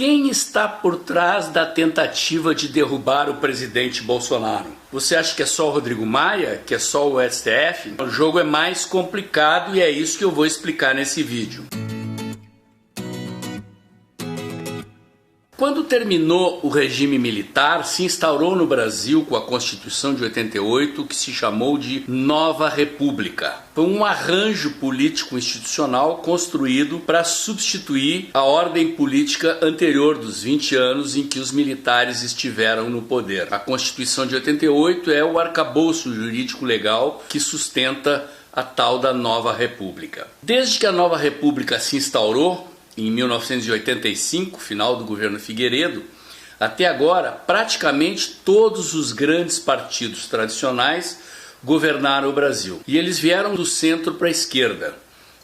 Quem está por trás da tentativa de derrubar o presidente Bolsonaro? Você acha que é só o Rodrigo Maia? Que é só o STF? O jogo é mais complicado e é isso que eu vou explicar nesse vídeo. Quando terminou o regime militar, se instaurou no Brasil, com a Constituição de 88, o que se chamou de Nova República. Foi um arranjo político-institucional construído para substituir a ordem política anterior dos 20 anos em que os militares estiveram no poder. A Constituição de 88 é o arcabouço jurídico legal que sustenta a tal da Nova República. Desde que a Nova República se instaurou, em 1985, final do governo Figueiredo, até agora, praticamente todos os grandes partidos tradicionais governaram o Brasil. E eles vieram do centro para a esquerda.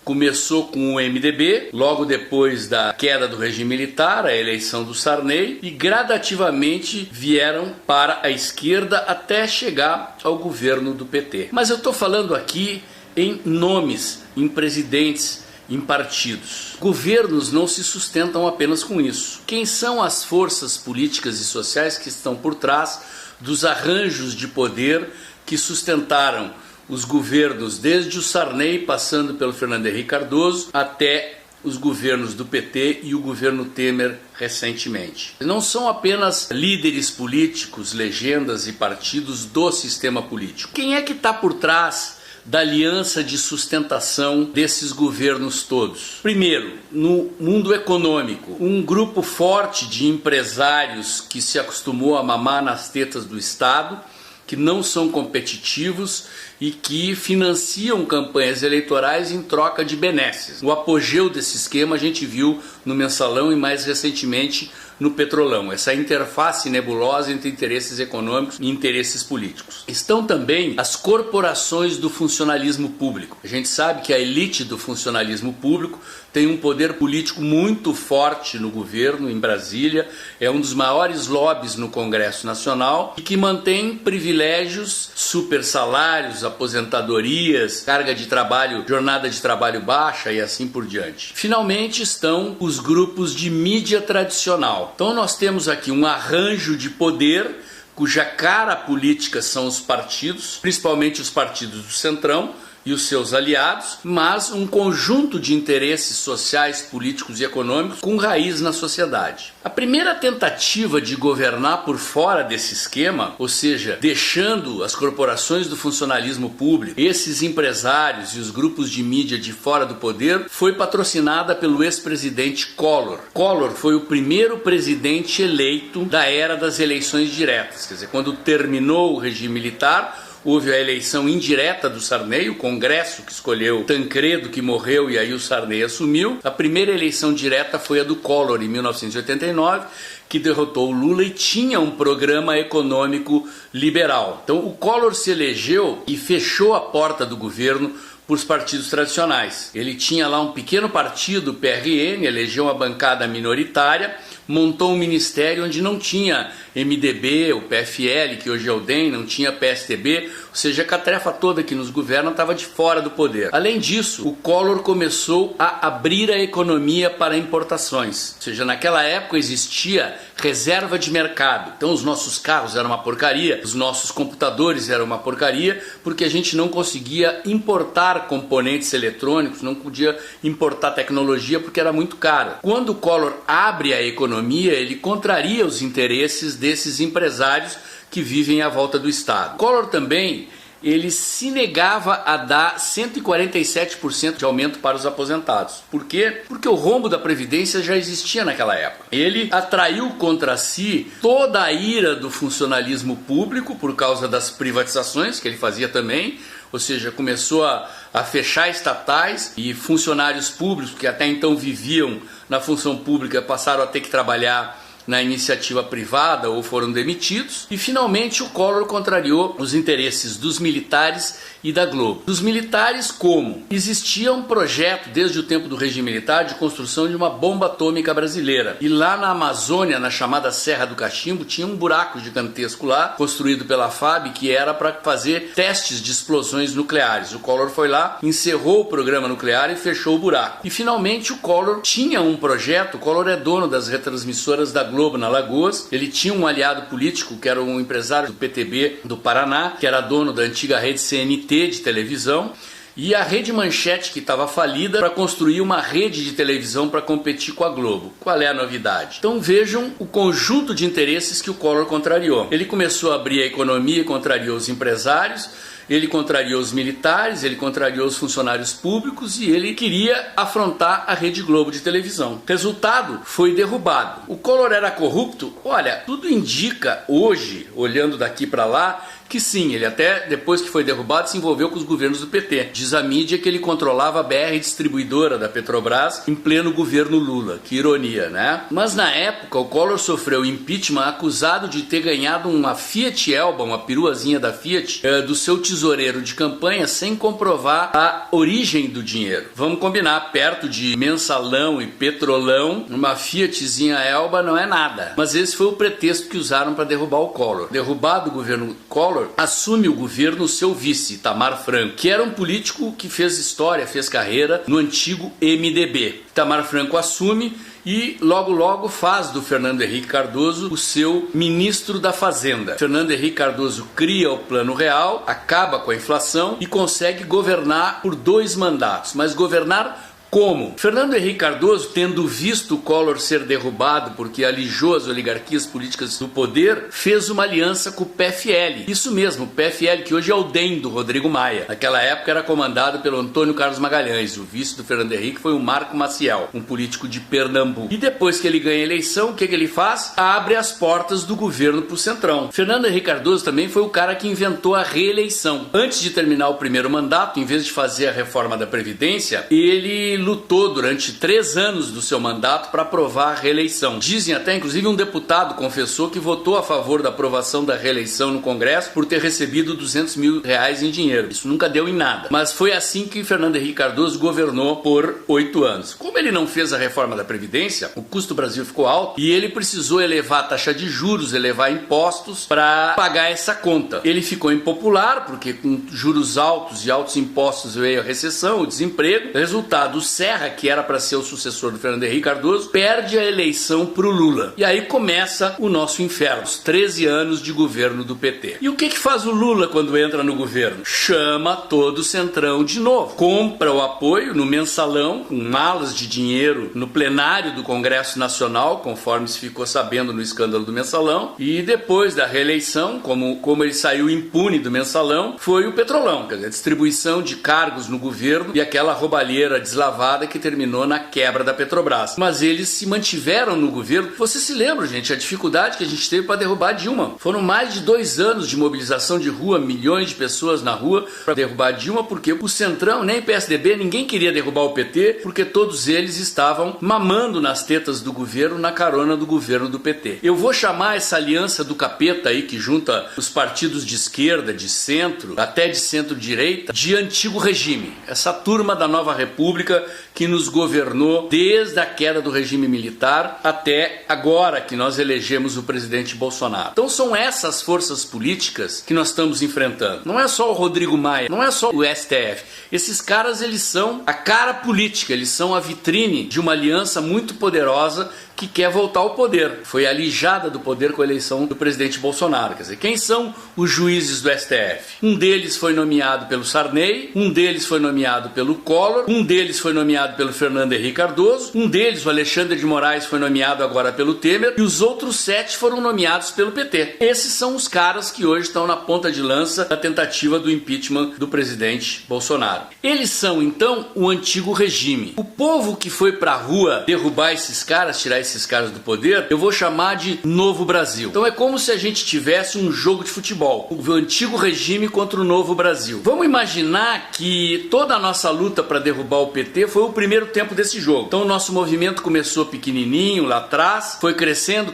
Começou com o MDB, logo depois da queda do regime militar, a eleição do Sarney, e gradativamente vieram para a esquerda até chegar ao governo do PT. Mas eu estou falando aqui em nomes, em presidentes, em partidos. Governos não se sustentam apenas com isso. Quem são as forças políticas e sociais que estão por trás dos arranjos de poder que sustentaram os governos desde o Sarney, passando pelo Fernando Henrique Cardoso, até os governos do PT e o governo Temer recentemente? Não são apenas líderes políticos, legendas e partidos do sistema político. Quem é que está por trás da aliança de sustentação desses governos todos? Primeiro, no mundo econômico, um grupo forte de empresários que se acostumou a mamar nas tetas do Estado, que não são competitivos e que financiam campanhas eleitorais em troca de benesses. O apogeu desse esquema a gente viu no Mensalão e mais recentemente no Petrolão, essa interface nebulosa entre interesses econômicos e interesses políticos. Estão também as corporações do funcionalismo público. A gente sabe que a elite do funcionalismo público tem um poder político muito forte no governo, em Brasília, é um dos maiores lobbies no Congresso Nacional e que mantém privilégios, super salários, aposentadorias, carga de trabalho, jornada de trabalho baixa e assim por diante. Finalmente estão os grupos de mídia tradicional. Então nós temos aqui um arranjo de poder cuja cara política são os partidos, principalmente os partidos do Centrão e os seus aliados, mas um conjunto de interesses sociais, políticos e econômicos com raiz na sociedade. A primeira tentativa de governar por fora desse esquema, ou seja, deixando as corporações do funcionalismo público, esses empresários e os grupos de mídia de fora do poder, foi patrocinada pelo ex-presidente Collor. Collor foi o primeiro presidente eleito da era das eleições diretas, quer dizer, quando terminou o regime militar, houve a eleição indireta do Sarney, o Congresso que escolheu Tancredo, que morreu, e aí o Sarney assumiu. A primeira eleição direta foi a do Collor, em 1989, que derrotou o Lula e tinha um programa econômico liberal. Então o Collor se elegeu e fechou a porta do governo para os partidos tradicionais. Ele tinha lá um pequeno partido, o PRN, elegeu uma bancada minoritária, montou um ministério onde não tinha MDB, o PFL, que hoje é o DEM, não tinha PSDB, ou seja, a catrafa toda que nos governa estava de fora do poder. Além disso, o Collor começou a abrir a economia para importações, ou seja, naquela época existia reserva de mercado. Então os nossos carros eram uma porcaria, os nossos computadores eram uma porcaria, porque a gente não conseguia importar componentes eletrônicos, não podia importar tecnologia porque era muito caro. Quando o Collor abre a economia, ele contraria os interesses desses empresários que vivem à volta do Estado. Collor também, ele se negava a dar 147% de aumento para os aposentados. Por quê? Porque o rombo da Previdência já existia naquela época. Ele atraiu contra si toda a ira do funcionalismo público por causa das privatizações que ele fazia também, ou seja, começou a fechar estatais e funcionários públicos que até então viviam na função pública passaram a ter que trabalhar na iniciativa privada ou foram demitidos. E finalmente o Collor contrariou os interesses dos militares e da Globo. Dos militares, como? Existia um projeto desde o tempo do regime militar de construção de uma bomba atômica brasileira. E lá na Amazônia, na chamada Serra do Cachimbo, tinha um buraco gigantesco lá, construído pela FAB, que era para fazer testes de explosões nucleares. O Collor foi lá, encerrou o programa nuclear e fechou o buraco. E finalmente o Collor tinha um projeto. O Collor é dono das retransmissoras da Globo na Lagoas. Ele tinha um aliado político que era um empresário do PTB do Paraná, que era dono da antiga rede CNT de televisão, e a Rede Manchete, que estava falida, para construir uma rede de televisão para competir com a Globo. Qual é a novidade? Então vejam o conjunto de interesses que o Collor contrariou. Ele começou a abrir a economia e contrariou os empresários, ele contrariou os militares, ele contrariou os funcionários públicos e ele queria afrontar a Rede Globo de televisão. Resultado, foi derrubado. O Collor era corrupto? Olha, tudo indica hoje, olhando daqui para lá, que sim, ele até depois que foi derrubado se envolveu com os governos do PT. Diz a mídia que ele controlava a BR distribuidora da Petrobras em pleno governo Lula. Que ironia, né? Mas na época o Collor sofreu impeachment acusado de ter ganhado uma Fiat Elba, uma peruazinha da Fiat, do seu tesoureiro de campanha sem comprovar a origem do dinheiro. Vamos combinar, perto de Mensalão e Petrolão, uma Fiatzinha Elba não é nada. Mas esse foi o pretexto que usaram para derrubar o Collor. Derrubado o governo Collor, assume o governo o seu vice, Itamar Franco, que era um político que fez história, fez carreira no antigo MDB. Itamar Franco assume e logo faz do Fernando Henrique Cardoso o seu ministro da Fazenda. Fernando Henrique Cardoso cria o Plano Real, acaba com a inflação e consegue governar por 2 mandatos. Mas governar como? Fernando Henrique Cardoso, tendo visto o Collor ser derrubado porque alijou as oligarquias políticas do poder, fez uma aliança com o PFL. Isso mesmo, o PFL, que hoje é o DEM do Rodrigo Maia. Naquela época era comandado pelo Antônio Carlos Magalhães. O vice do Fernando Henrique foi o Marco Maciel, um político de Pernambuco. E depois que ele ganha a eleição, o que ele faz? Abre as portas do governo para o Centrão. Fernando Henrique Cardoso também foi o cara que inventou a reeleição. Antes de terminar o primeiro mandato, em vez de fazer a reforma da Previdência, ele lutou durante 3 anos do seu mandato para aprovar a reeleição. Dizem até, inclusive, um deputado confessou que votou a favor da aprovação da reeleição no Congresso por ter recebido R$200 mil em dinheiro. Isso nunca deu em nada. Mas foi assim que Fernando Henrique Cardoso governou por 8 anos. Como ele não fez a reforma da Previdência, o custo do Brasil ficou alto e ele precisou elevar a taxa de juros, elevar impostos para pagar essa conta. Ele ficou impopular porque com juros altos e altos impostos veio a recessão, o desemprego. Resultado, Serra, que era para ser o sucessor do Fernando Henrique Cardoso, perde a eleição para o Lula. E aí começa o nosso inferno, os 13 anos de governo do PT. E o que faz o Lula quando entra no governo? Chama todo o Centrão de novo. Compra o apoio no Mensalão, com malas de dinheiro no plenário do Congresso Nacional, conforme se ficou sabendo no escândalo do Mensalão. E depois da reeleição, como ele saiu impune do Mensalão, foi o Petrolão, quer dizer, a distribuição de cargos no governo e aquela roubalheira deslavada que terminou na quebra da Petrobras. Mas eles se mantiveram no governo. Você se lembra, gente, a dificuldade que a gente teve para derrubar Dilma. Foram mais de 2 anos de mobilização de rua, milhões de pessoas na rua para derrubar Dilma, porque o Centrão, nem PSDB, ninguém queria derrubar o PT, porque todos eles estavam mamando nas tetas do governo, na carona do governo do PT. Eu vou chamar essa aliança do capeta aí, que junta os partidos de esquerda, de centro, até de centro-direita, de antigo regime. Essa turma da Nova República que nos governou desde a queda do regime militar até agora que nós elegemos o presidente Bolsonaro. Então são essas forças políticas que nós estamos enfrentando. Não é só o Rodrigo Maia, não é só o STF. Esses caras, eles são a cara política, eles são a vitrine de uma aliança muito poderosa que quer voltar ao poder. Foi alijada do poder com a eleição do presidente Bolsonaro. Quer dizer, quem são os juízes do STF? Um deles foi nomeado pelo Sarney, um deles foi nomeado pelo Collor, um deles foi nomeado pelo Fernando Henrique Cardoso, um deles, o Alexandre de Moraes, foi nomeado agora pelo Temer, e os outros 7 foram nomeados pelo PT. Esses são os caras que hoje estão na ponta de lança da tentativa do impeachment do presidente Bolsonaro. Eles são, então, o antigo regime. O povo que foi pra rua derrubar esses caras, tirar esses caras do poder, eu vou chamar de Novo Brasil. Então é como se a gente tivesse um jogo de futebol, o antigo regime contra o Novo Brasil. Vamos imaginar que toda a nossa luta para derrubar o PT foi o primeiro tempo desse jogo. Então o nosso movimento começou pequenininho lá atrás, foi crescendo,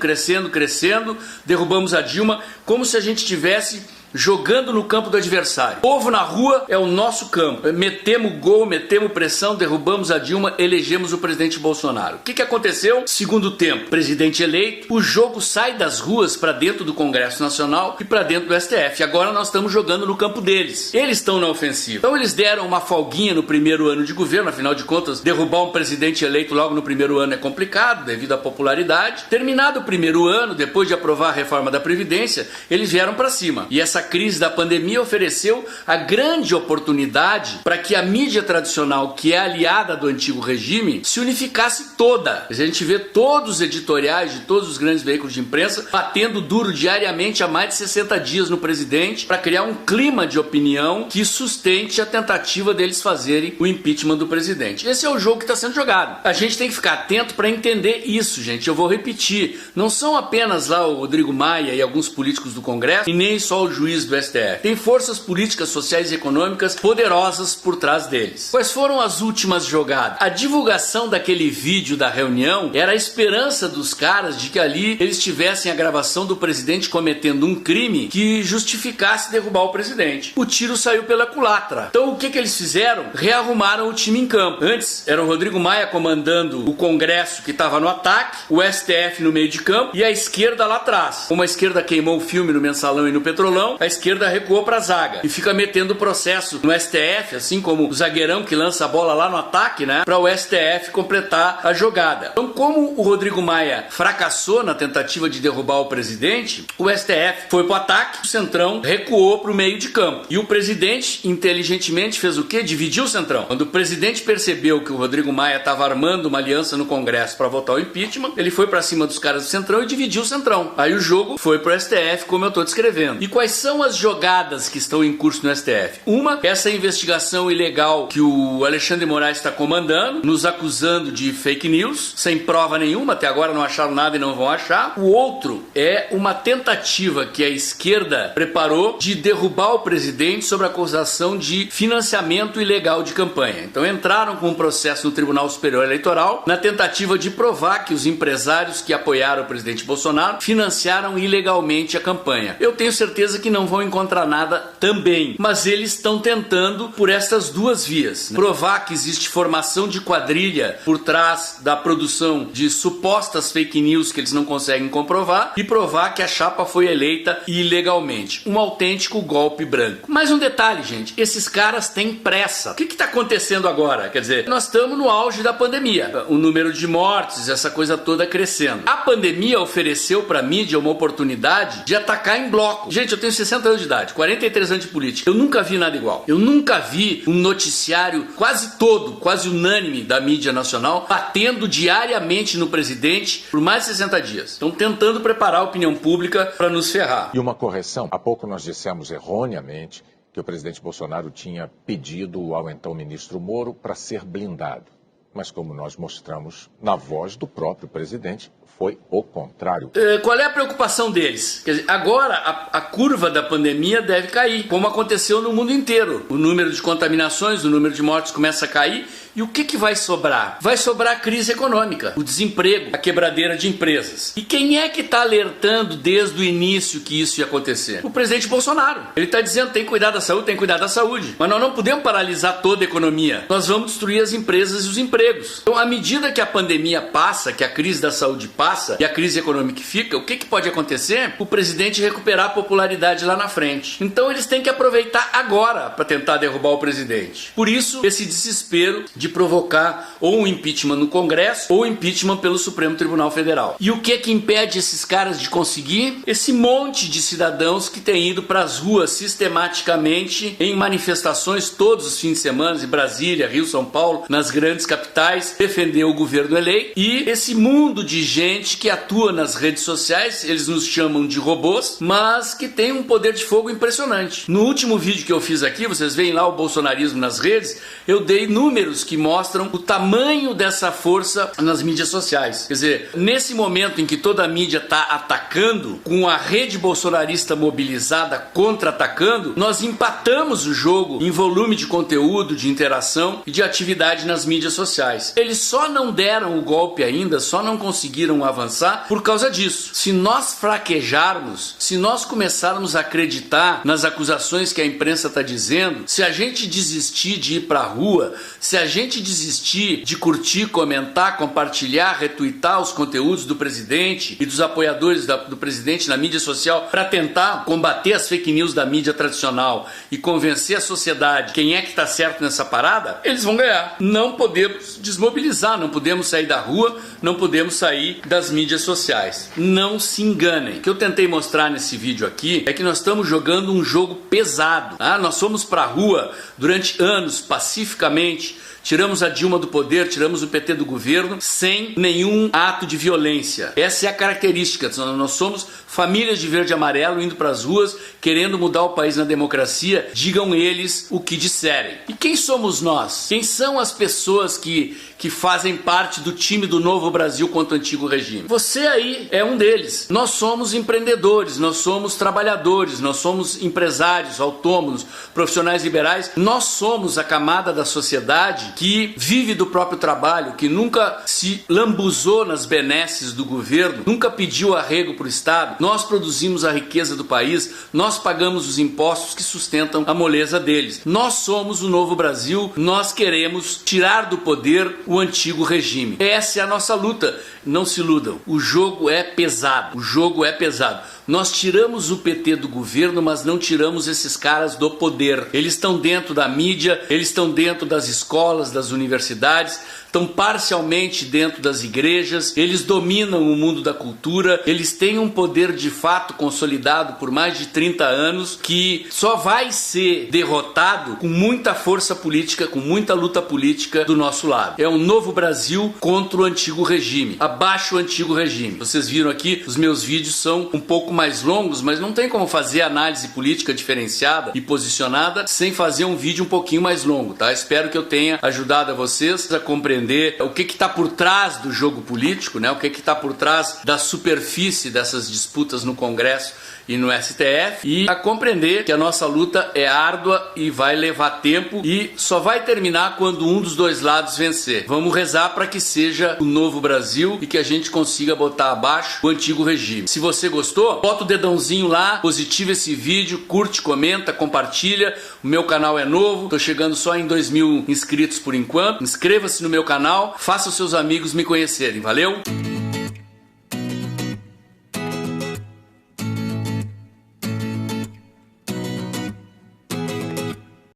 derrubamos a Dilma, como se a gente tivesse jogando no campo do adversário. O povo na rua é o nosso campo. Metemos gol, metemos pressão, derrubamos a Dilma, elegemos o presidente Bolsonaro. O que aconteceu? Segundo tempo, presidente eleito, o jogo sai das ruas para dentro do Congresso Nacional e para dentro do STF. Agora nós estamos jogando no campo deles. Eles estão na ofensiva. Então eles deram uma folguinha no primeiro ano de governo, afinal de contas, derrubar um presidente eleito logo no primeiro ano é complicado, devido à popularidade. Terminado o primeiro ano, depois de aprovar a reforma da Previdência, eles vieram para cima. E essa crise da pandemia ofereceu a grande oportunidade para que a mídia tradicional, que é aliada do antigo regime, se unificasse toda. A gente vê todos os editoriais de todos os grandes veículos de imprensa batendo duro diariamente há mais de 60 dias no presidente para criar um clima de opinião que sustente a tentativa deles fazerem o impeachment do presidente. Esse é o jogo que está sendo jogado. A gente tem que ficar atento para entender isso, gente. Eu vou repetir. Não são apenas lá o Rodrigo Maia e alguns políticos do Congresso e nem só o juiz do STF. Tem forças políticas, sociais e econômicas poderosas por trás deles. Quais foram as últimas jogadas? A divulgação daquele vídeo da reunião era a esperança dos caras de que ali eles tivessem a gravação do presidente cometendo um crime que justificasse derrubar o presidente. O tiro saiu pela culatra. Então o que eles fizeram? Rearrumaram o time em campo. Antes era o Rodrigo Maia comandando o Congresso que estava no ataque, o STF no meio de campo e a esquerda lá atrás. Como a esquerda queimou o filme no Mensalão e no Petrolão, a esquerda recuou para a zaga e fica metendo processo no STF, assim como o zagueirão que lança a bola lá no ataque, né, para o STF completar a jogada. Então, como o Rodrigo Maia fracassou na tentativa de derrubar o presidente, o STF foi para o ataque, o Centrão recuou para o meio de campo. E o presidente, inteligentemente, fez o quê? Dividiu o Centrão. Quando o presidente percebeu que o Rodrigo Maia estava armando uma aliança no Congresso para votar o impeachment, ele foi para cima dos caras do Centrão e dividiu o Centrão. Aí o jogo foi para o STF, como eu estou descrevendo. E quais são as jogadas que estão em curso no STF? Uma, essa investigação ilegal que o Alexandre Moraes está comandando, nos acusando de fake news, sem prova nenhuma, até agora não acharam nada e não vão achar. O outro é uma tentativa que a esquerda preparou de derrubar o presidente sobre a acusação de financiamento ilegal de campanha. Então entraram com um processo no Tribunal Superior Eleitoral na tentativa de provar que os empresários que apoiaram o presidente Bolsonaro financiaram ilegalmente a campanha. Eu tenho certeza que não vão encontrar nada também, mas eles estão tentando por estas duas vias, provar que existe formação de quadrilha por trás da produção de supostas fake news que eles não conseguem comprovar e provar que a chapa foi eleita ilegalmente. Um autêntico golpe branco. Mais um detalhe, gente, esses caras têm pressa. O que está acontecendo agora? Quer dizer, nós estamos no auge da pandemia, o número de mortes, essa coisa toda crescendo. A pandemia ofereceu para a mídia uma oportunidade de atacar em bloco. Gente, eu tenho 60 anos de idade, 43 anos de política. Eu nunca vi nada igual. Eu nunca vi um noticiário quase unânime da mídia nacional batendo diariamente no presidente por mais de 60 dias. Estão tentando preparar a opinião pública para nos ferrar. E uma correção. Há pouco nós dissemos erroneamente que o presidente Bolsonaro tinha pedido ao então ministro Moro para ser blindado. Mas como nós mostramos na voz do próprio presidente, foi o contrário. Qual é a preocupação deles? Quer dizer, agora a curva da pandemia deve cair, como aconteceu no mundo inteiro. O número de contaminações, o número de mortes começa a cair. E o que vai sobrar? Vai sobrar a crise econômica, o desemprego, a quebradeira de empresas. E quem é que está alertando desde o início que isso ia acontecer? O presidente Bolsonaro. Ele está dizendo tem que cuidar da saúde, tem que cuidar da saúde. Mas nós não podemos paralisar toda a economia. Nós vamos destruir as empresas e os empregos. Então, à medida que a pandemia passa, que a crise da saúde passa e a crise econômica fica, o que pode acontecer? O presidente recuperar a popularidade lá na frente. Então eles têm que aproveitar agora para tentar derrubar o presidente. Por isso, esse desespero de provocar ou um impeachment no Congresso ou impeachment pelo Supremo Tribunal Federal. E o que impede esses caras de conseguir? Esse monte de cidadãos que têm ido para as ruas sistematicamente em manifestações todos os fins de semana, em Brasília, Rio, São Paulo, nas grandes capitais capitais, defender o governo eleito, e esse mundo de gente que atua nas redes sociais, eles nos chamam de robôs, mas que tem um poder de fogo impressionante. No último vídeo que eu fiz aqui, vocês veem lá o bolsonarismo nas redes, eu dei números que mostram o tamanho dessa força nas mídias sociais. Quer dizer, nesse momento em que toda a mídia está atacando, com a rede bolsonarista mobilizada contra-atacando, nós empatamos o jogo em volume de conteúdo, de interação e de atividade nas mídias sociais. Eles só não deram o golpe ainda, só não conseguiram avançar por causa disso. Se nós fraquejarmos, se nós começarmos a acreditar nas acusações que a imprensa está dizendo, se a gente desistir de ir para a rua, se a gente desistir de curtir, comentar, compartilhar, retweetar os conteúdos do presidente e dos apoiadores do presidente na mídia social para tentar combater as fake news da mídia tradicional e convencer a sociedade quem é que está certo nessa parada, eles vão ganhar. Não podemos desmobilizar, não podemos sair da rua, não podemos sair das mídias sociais. Não se enganem. O que eu tentei mostrar nesse vídeo aqui é que nós estamos jogando um jogo pesado. Tá? Nós fomos para a rua durante anos, pacificamente, tiramos a Dilma do poder, tiramos o PT do governo sem nenhum ato de violência. Essa é a característica. Nós somos famílias de verde e amarelo indo para as ruas, querendo mudar o país na democracia. Digam eles o que disserem. E quem somos nós? Quem são as pessoas que fazem parte do time do Novo Brasil contra o antigo regime? Você aí é um deles. Nós somos empreendedores, nós somos trabalhadores, nós somos empresários, autônomos, profissionais liberais. Nós somos a camada da sociedade que vive do próprio trabalho, que nunca se lambuzou nas benesses do governo, nunca pediu arrego para o Estado. Nós produzimos a riqueza do país, nós pagamos os impostos que sustentam a moleza deles. Nós somos o Novo Brasil, nós queremos tirar do poder o antigo regime. Essa é a nossa luta. Não se iludam, o jogo é pesado, o jogo é pesado. Nós tiramos o PT do governo, mas não tiramos esses caras do poder. Eles estão dentro da mídia, eles estão dentro das escolas, das universidades, estão parcialmente dentro das igrejas, eles dominam o mundo da cultura, eles têm um poder de fato consolidado por mais de 30 anos que só vai ser derrotado com muita força política, com muita luta política do nosso lado. É um novo Brasil contra o antigo regime, abaixo o antigo regime. Vocês viram aqui, os meus vídeos são um pouco mais longos, mas não tem como fazer análise política diferenciada e posicionada sem fazer um vídeo um pouquinho mais longo, tá? Espero que eu tenha ajudado a vocês a compreender o que está por trás do jogo político, né? O que está por trás da superfície dessas disputas no Congresso e no STF, e a compreender que a nossa luta é árdua e vai levar tempo e só vai terminar quando um dos dois lados vencer. Vamos rezar para que seja o novo Brasil e que a gente consiga botar abaixo o antigo regime. Se você gostou, bota o dedãozinho lá, positiva esse vídeo, curte, comenta, compartilha. O meu canal é novo, tô chegando só em 2.000 inscritos por enquanto. Inscreva-se no meu canal, faça os seus amigos me conhecerem. Valeu?